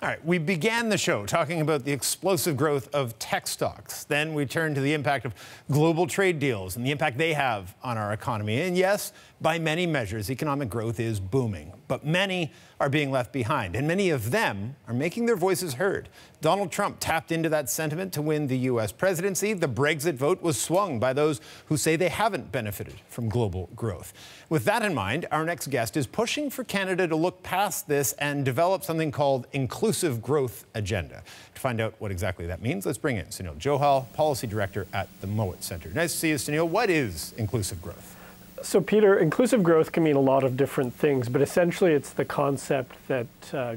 All right, we began the show talking about the explosive growth of tech stocks. Then we turned to the impact of global trade deals and the impact they have on our economy. And yes, by many measures, economic growth is booming. But many are being left behind, and many of them are making their voices heard. Donald Trump tapped into that sentiment to win the U.S. presidency. The Brexit vote was swung by those who say they haven't benefited from global growth. With that in mind, our next guest is pushing for Canada to look past this and develop something called inclusive growth agenda. To find out what exactly that means, let's bring in Sunil Johal, Policy Director at the Mowat Centre. Nice to see you, Sunil. What is inclusive growth? So, Peter, inclusive growth can mean a lot of different things, but essentially it's the concept that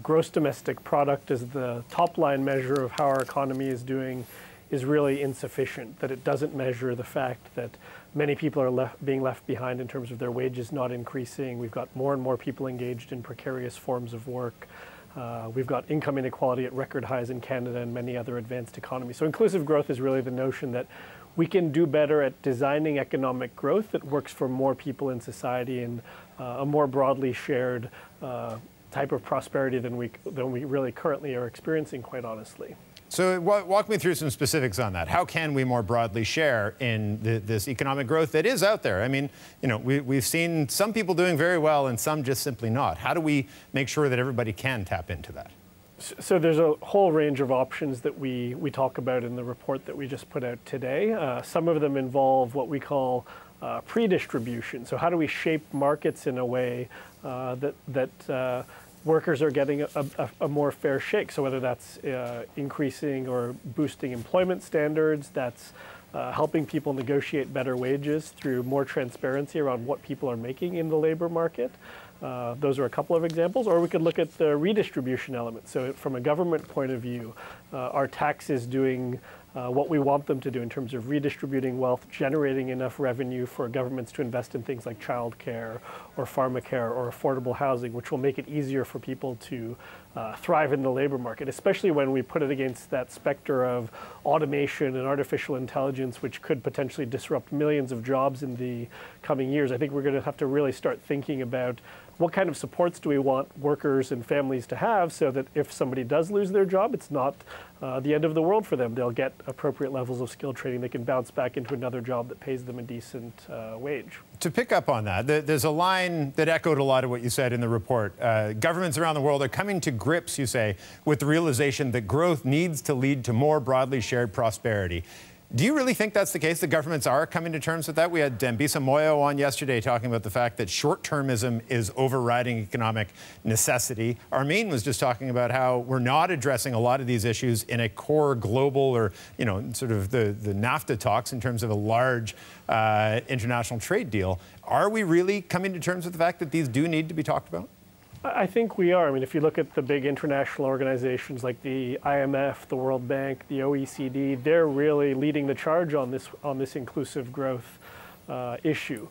gross domestic product as the top-line measure of how our economy is doing is really insufficient, that it doesn't measure the fact that many people are being left behind in terms of their wages not increasing. We've got more and more people engaged in precarious forms of work. We've got income inequality at record highs in Canada and many other advanced economies. So inclusive growth is really the notion that we can do better at designing economic growth that works for more people in society and a more broadly shared type of prosperity than we really currently are experiencing, quite honestly. So walk me through some specifics on that. How can we more broadly share in this economic growth that is out there? I mean, you know, we've seen some people doing very well and some just simply not. How do we make sure that everybody can tap into that? So there's a whole range of options that we talk about in the report that we just put out today. Some of them involve what we call pre-distribution. So how do we shape markets in a way that workers are getting a more fair shake? So whether that's increasing or boosting employment standards, that's helping people negotiate better wages through more transparency around what people are making in the labor market. Those are a couple of examples. Or we could look at the redistribution element. So from a government point of view, are taxes doing what we want them to do in terms of redistributing wealth, generating enough revenue for governments to invest in things like childcare or pharmacare or affordable housing, which will make it easier for people to thrive in the labor market, especially when we put it against that specter of automation and artificial intelligence, which could potentially disrupt millions of jobs in the coming years. I think we're going to have to really start thinking about what kind of supports do we want workers and families to have so that if somebody does lose their job, it's not the end of the world for them. They'll get appropriate levels of skill training. They can bounce back into another job that pays them a decent wage. To pick up on that, there's a line that echoed a lot of what you said in the report. Governments around the world are coming to grips, you say, with the realization that growth needs to lead to more broadly shared prosperity. Do you really think that's the case? The governments are coming to terms with that? We had Dambisa Moyo on yesterday talking about the fact that short-termism is overriding economic necessity. Armin was just talking about how we're not addressing a lot of these issues in a core global or, you know, sort of the NAFTA talks in terms of a large international trade deal. Are we really coming to terms with the fact that these do need to be talked about? I think we are. I mean, if you look at the big international organizations like the IMF, the World Bank, the OECD, they're really leading the charge on this inclusive growth issue.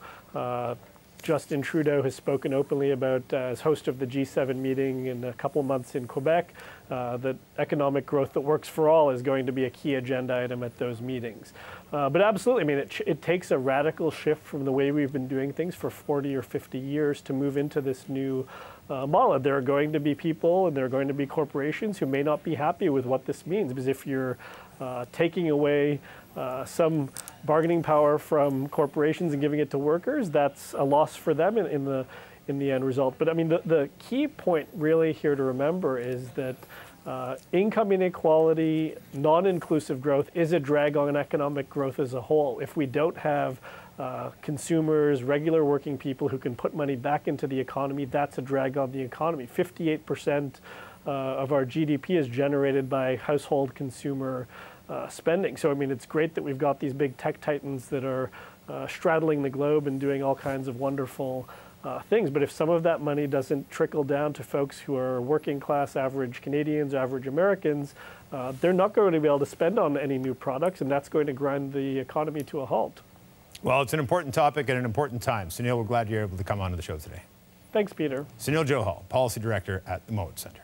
Justin Trudeau has spoken openly about, as host of the G7 meeting in a couple months in Quebec, that economic growth that works for all is going to be a key agenda item at those meetings. But absolutely, I mean, it takes a radical shift from the way we've been doing things for 40 or 50 years to move into this new model. There are going to be people and there are going to be corporations who may not be happy with what this means, because if you're taking away some bargaining power from corporations and giving it to workers, that's a loss for them in the end result. But I mean, the key point really here to remember is that income inequality, non-inclusive growth is a drag on economic growth as a whole. If we don't have consumers, regular working people who can put money back into the economy, that's a drag on the economy. 58% of our GDP is generated by household consumer spending. So, I mean, it's great that we've got these big tech titans that are straddling the globe and doing all kinds of wonderful things. But if some of that money doesn't trickle down to folks who are working class, average Canadians, average Americans, they're not going to be able to spend on any new products, and that's going to grind the economy to a halt. Well, it's an important topic at an important time. Sunil, we're glad you're able to come on to the show today. Thanks, Peter. Sunil Johal, Policy Director at the Mowat Centre.